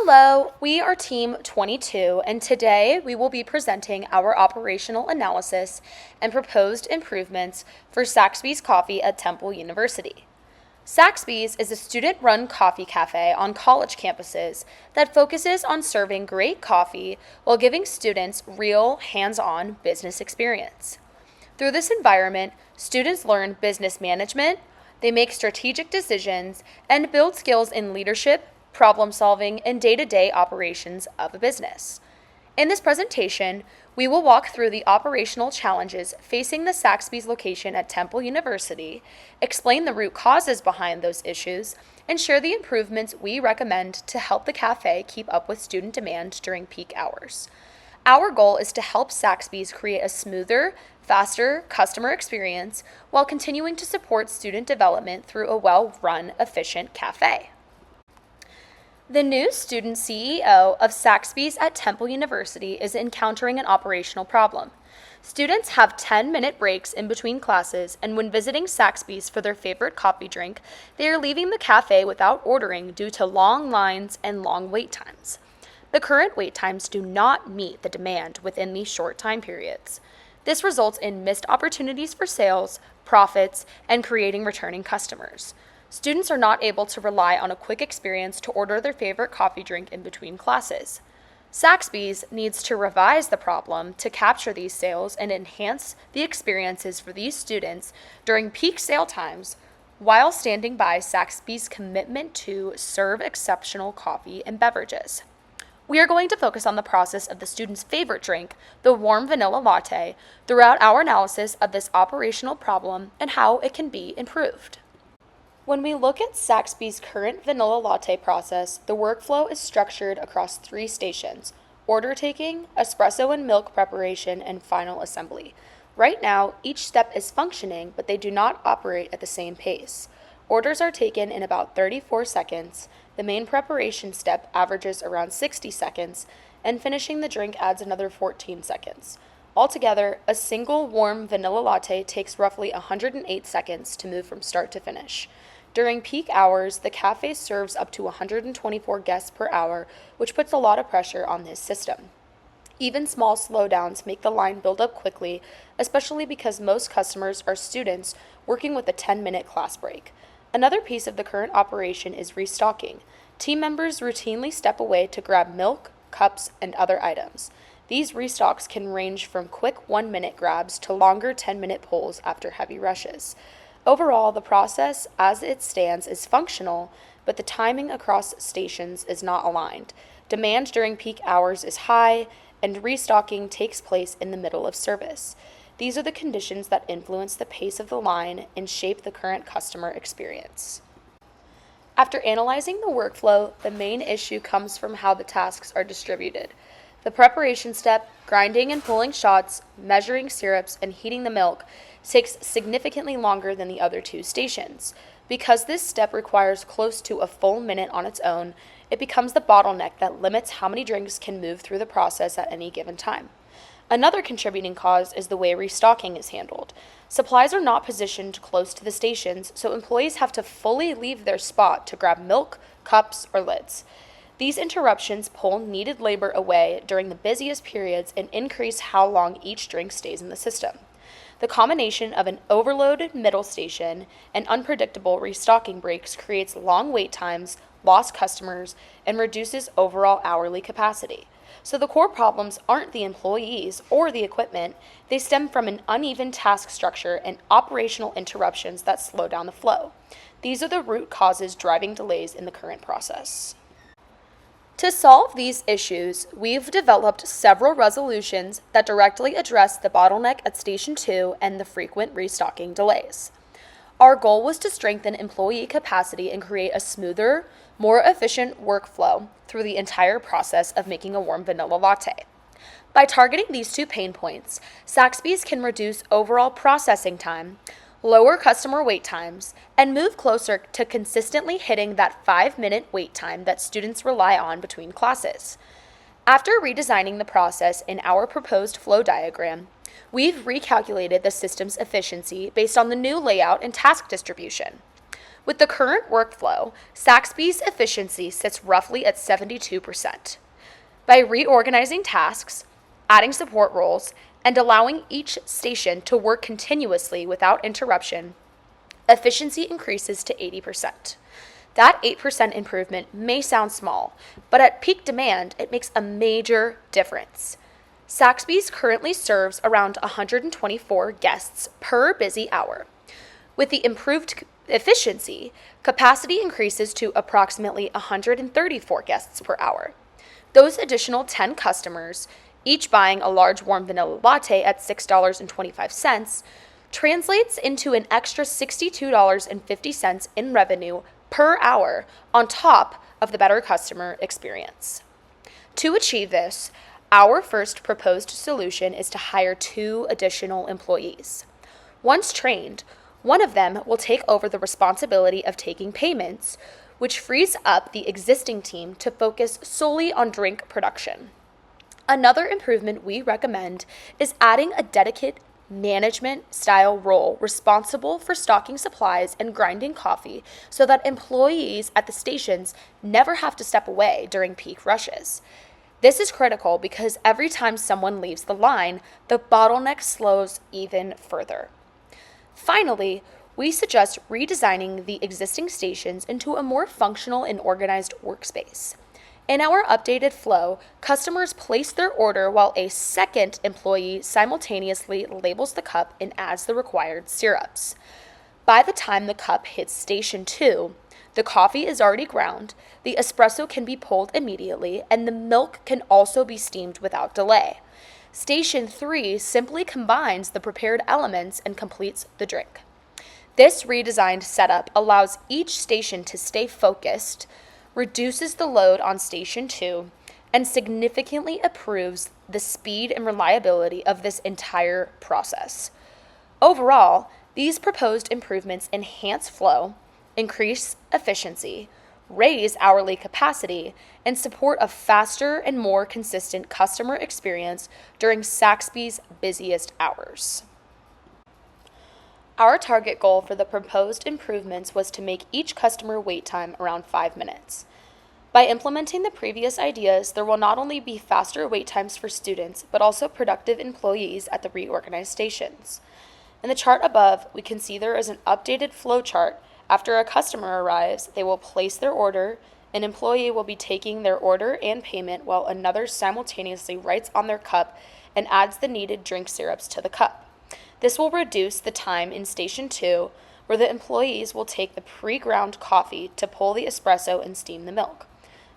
Hello, we are Team 22, and today we will be presenting our operational analysis and proposed improvements for Saxby's Coffee at Temple University. Saxby's is a student-run coffee cafe on college campuses that focuses on serving great coffee while giving students real, hands-on business experience. Through this environment, students learn business management, they make strategic decisions, and build skills in leadership, problem solving, and day-to-day operations of a business. In this presentation, we will walk through the operational challenges facing the Saxby's location at Temple University, explain the root causes behind those issues, and share the improvements we recommend to help the cafe keep up with student demand during peak hours. Our goal is to help Saxby's create a smoother, faster customer experience while continuing to support student development through a well-run, efficient cafe. The new student CEO of Saxby's at Temple University is encountering an operational problem. Students have 10-minute breaks in between classes, and when visiting Saxby's for their favorite coffee drink, they are leaving the cafe without ordering due to long lines and long wait times. The current wait times do not meet the demand within these short time periods. This results in missed opportunities for sales, profits, and creating returning customers. Students are not able to rely on a quick experience to order their favorite coffee drink in between classes. Saxby's needs to revise the problem to capture these sales and enhance the experiences for these students during peak sale times while standing by Saxby's commitment to serve exceptional coffee and beverages. We are going to focus on the process of the student's favorite drink, the warm vanilla latte, throughout our analysis of this operational problem and how it can be improved. When we look at Saxby's current vanilla latte process, the workflow is structured across 3 stations: order taking, espresso and milk preparation, and final assembly. Right now, each step is functioning, but they do not operate at the same pace. Orders are taken in about 34 seconds, the main preparation step averages around 60 seconds, and finishing the drink adds another 14 seconds. Altogether, a single warm vanilla latte takes roughly 108 seconds to move from start to finish. During peak hours, the cafe serves up to 124 guests per hour, which puts a lot of pressure on this system. Even small slowdowns make the line build up quickly, especially because most customers are students working with a 10-minute class break. Another piece of the current operation is restocking. Team members routinely step away to grab milk, cups, and other items. These restocks can range from quick 1-minute grabs to longer 10-minute pulls after heavy rushes. Overall, the process as it stands is functional, but the timing across stations is not aligned. Demand during peak hours is high, and restocking takes place in the middle of service. These are the conditions that influence the pace of the line and shape the current customer experience. After analyzing the workflow, the main issue comes from how the tasks are distributed. The preparation step, grinding and pulling shots, measuring syrups, and heating the milk, takes significantly longer than the other 2 stations. Because this step requires close to a full minute on its own, it becomes the bottleneck that limits how many drinks can move through the process at any given time. Another contributing cause is the way restocking is handled. Supplies are not positioned close to the stations, so employees have to fully leave their spot to grab milk, cups, or lids. These interruptions pull needed labor away during the busiest periods and increase how long each drink stays in the system. The combination of an overloaded middle station and unpredictable restocking breaks creates long wait times, lost customers, and reduces overall hourly capacity. So the core problems aren't the employees or the equipment, they stem from an uneven task structure and operational interruptions that slow down the flow. These are the root causes driving delays in the current process. To solve these issues, we've developed several resolutions that directly address the bottleneck at Station 2 and the frequent restocking delays. Our goal was to strengthen employee capacity and create a smoother, more efficient workflow through the entire process of making a warm vanilla latte. By targeting these 2 pain points, Saxby's can reduce overall processing time, lower customer wait times, and move closer to consistently hitting that 5-minute wait time that students rely on between classes. After redesigning the process in our proposed flow diagram, we've recalculated the system's efficiency based on the new layout and task distribution. With the current workflow, Saxby's efficiency sits roughly at 72%. By reorganizing tasks, adding support roles, and allowing each station to work continuously without interruption, efficiency increases to 80%. That 8% improvement may sound small, but at peak demand, it makes a major difference. Saxby's currently serves around 124 guests per busy hour. With the improved efficiency, capacity increases to approximately 134 guests per hour. Those additional 10 customers, each buying a large warm vanilla latte at $6.25, translates into an extra $62.50 in revenue per hour on top of the better customer experience. To achieve this, our first proposed solution is to hire 2 additional employees. Once trained, one of them will take over the responsibility of taking payments, which frees up the existing team to focus solely on drink production. Another improvement we recommend is adding a dedicated management-style role responsible for stocking supplies and grinding coffee so that employees at the stations never have to step away during peak rushes. This is critical because every time someone leaves the line, the bottleneck slows even further. Finally, we suggest redesigning the existing stations into a more functional and organized workspace. In our updated flow, customers place their order while a second employee simultaneously labels the cup and adds the required syrups. By the time the cup hits Station 2, the coffee is already ground, the espresso can be pulled immediately, and the milk can also be steamed without delay. Station 3 simply combines the prepared elements and completes the drink. This redesigned setup allows each station to stay focused, reduces the load on Station 2, and significantly improves the speed and reliability of this entire process. Overall, these proposed improvements enhance flow, increase efficiency, raise hourly capacity, and support a faster and more consistent customer experience during Saxby's busiest hours. Our target goal for the proposed improvements was to make each customer wait time around 5 minutes. By implementing the previous ideas, there will not only be faster wait times for students, but also productive employees at the reorganized stations. In the chart above, we can see there is an updated flow chart. After a customer arrives, they will place their order, an employee will be taking their order and payment while another simultaneously writes on their cup and adds the needed drink syrups to the cup. This will reduce the time in Station 2, where the employees will take the pre-ground coffee to pull the espresso and steam the milk.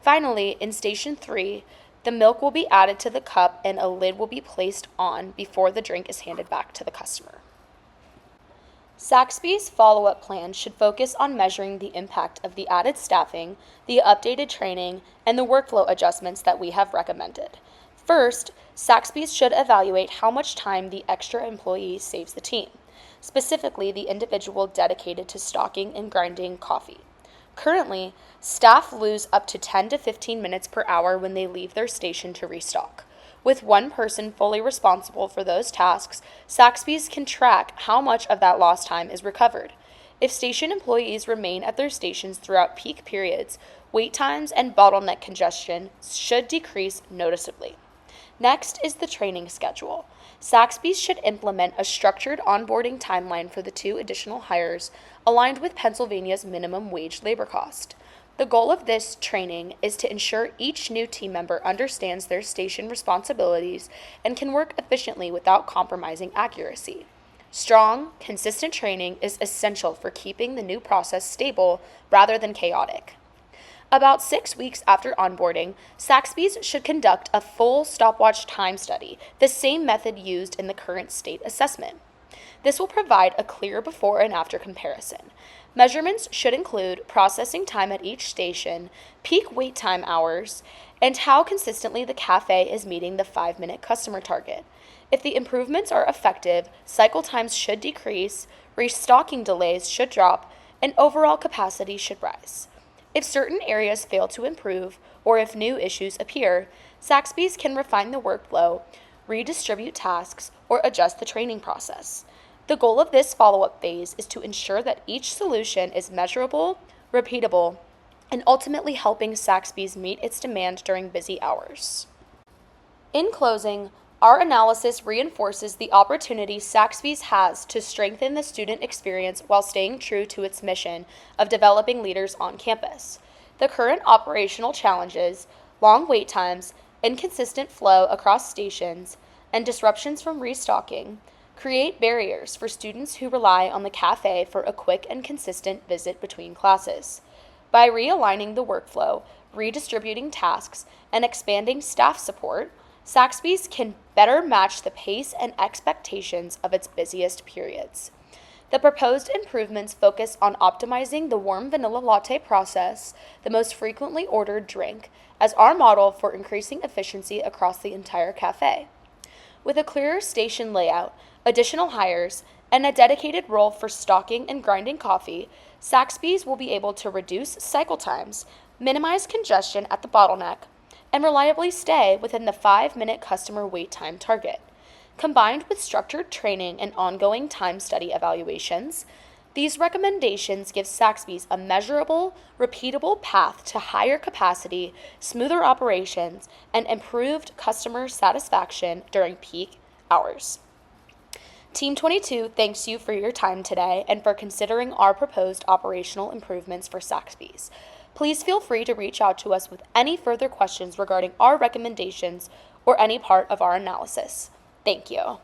Finally, in Station 3, the milk will be added to the cup and a lid will be placed on before the drink is handed back to the customer. Saxby's follow-up plan should focus on measuring the impact of the added staffing, the updated training, and the workflow adjustments that we have recommended. First, Saxby's should evaluate how much time the extra employee saves the team, specifically the individual dedicated to stocking and grinding coffee. Currently, staff lose up to 10 to 15 minutes per hour when they leave their station to restock. With one person fully responsible for those tasks, Saxby's can track how much of that lost time is recovered. If station employees remain at their stations throughout peak periods, wait times and bottleneck congestion should decrease noticeably. Next is the training schedule. Saxby's should implement a structured onboarding timeline for the 2 additional hires aligned with Pennsylvania's minimum wage labor cost. The goal of this training is to ensure each new team member understands their station responsibilities and can work efficiently without compromising accuracy. Strong, consistent training is essential for keeping the new process stable rather than chaotic. About 6 weeks after onboarding, Saxby's should conduct a full stopwatch time study, the same method used in the current state assessment. This will provide a clear before and after comparison. Measurements should include processing time at each station, peak wait time hours, and how consistently the cafe is meeting the 5-minute customer target. If the improvements are effective, cycle times should decrease, restocking delays should drop, and overall capacity should rise. If certain areas fail to improve, or if new issues appear, Saxby's can refine the workflow, redistribute tasks, or adjust the training process. The goal of this follow-up phase is to ensure that each solution is measurable, repeatable, and ultimately helping Saxby's meet its demand during busy hours. In closing, our analysis reinforces the opportunity Saxby's has to strengthen the student experience while staying true to its mission of developing leaders on campus. The current operational challenges, long wait times, inconsistent flow across stations, and disruptions from restocking create barriers for students who rely on the cafe for a quick and consistent visit between classes. By realigning the workflow, redistributing tasks, and expanding staff support, Saxby's can better match the pace and expectations of its busiest periods. The proposed improvements focus on optimizing the warm vanilla latte process, the most frequently ordered drink, as our model for increasing efficiency across the entire cafe. With a clearer station layout, additional hires, and a dedicated role for stocking and grinding coffee, Saxby's will be able to reduce cycle times, minimize congestion at the bottleneck, and reliably stay within the 5-minute customer wait time target. Combined with structured training and ongoing time study evaluations, these recommendations give Saxby's a measurable, repeatable path to higher capacity, smoother operations, and improved customer satisfaction during peak hours. Team 22 thanks you for your time today and for considering our proposed operational improvements for Saxby's. Please feel free to reach out to us with any further questions regarding our recommendations or any part of our analysis. Thank you.